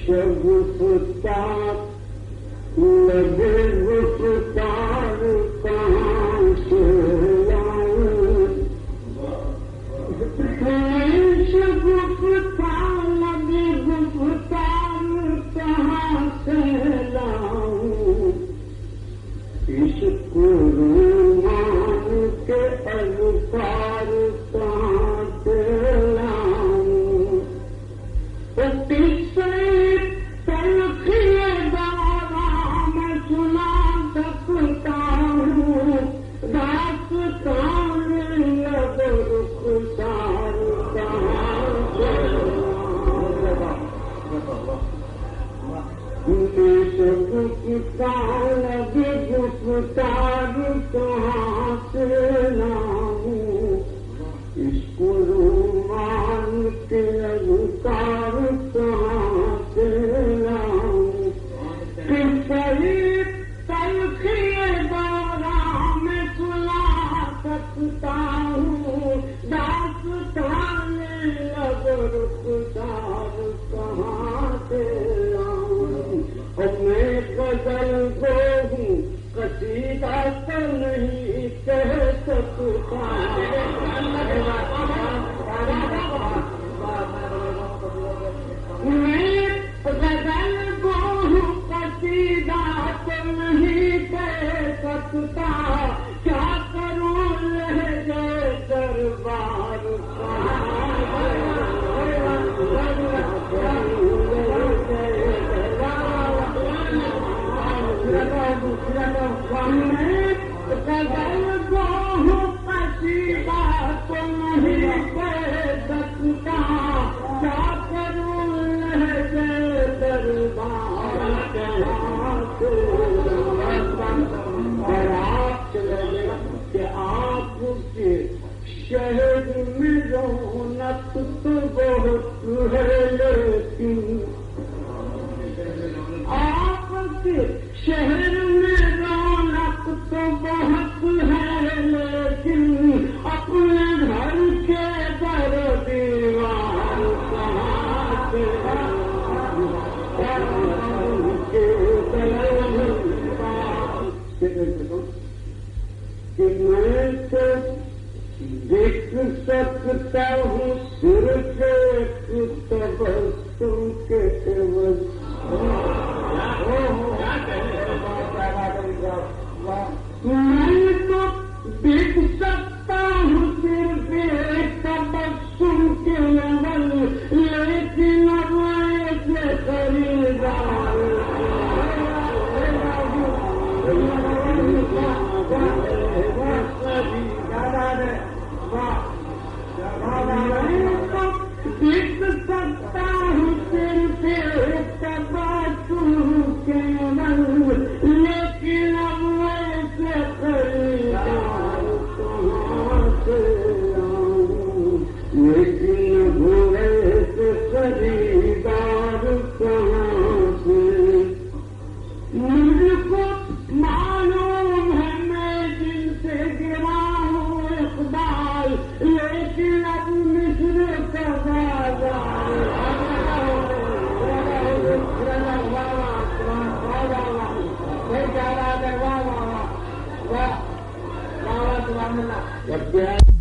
گفتار لگے گفتار کہاں سے لاؤں گفتار لگے گفتار کہاں سے لاؤں اس کو رومان کے الفاظ کہاں سے لاؤں گفتار کہاں سے لاؤں اس کو رومان کے الفاظ کہاں سے لاؤں کسی تلخی بارہ میں سنا سکتا ہوں داستان لب رخسار کہاں سے لاؤں اور میں غزل گو ہوں قصیدہ تو نہیں کہہ سکتا میں غزل گو ہوں قصیدہ تو نہیں کہہ سکتا کیا کروں لہجے دربار غزل گو ہوں قصیدہ تو نہیں کہہ سکتا کیا کروں لہجے دربار کہ آپ کے شہر میں رونق تو بہت ہے لیکن آپ کے شہر میں رونق تو بہت ہے لیکن اپنے گھر کے در دیوار کہاں سے کہ میں تو دیکھ سکتا ہوں صرف ایک تبسم کے عوض میں تو دیکھ سکتا ہوں صرف ایک تبسم کے عوض لیکن اب ایسے خریدار دیکھ سکتا ہوں صرف ایک تبسم کے عوض لیکن اب ایسے خریدار کہاں سے لاؤں لیکن ایسے خریدار کہاں سے مجھ کو معلوم ہے میں جن سے گرا ہوں اقبال لیکن اب مصر کا بازار واہ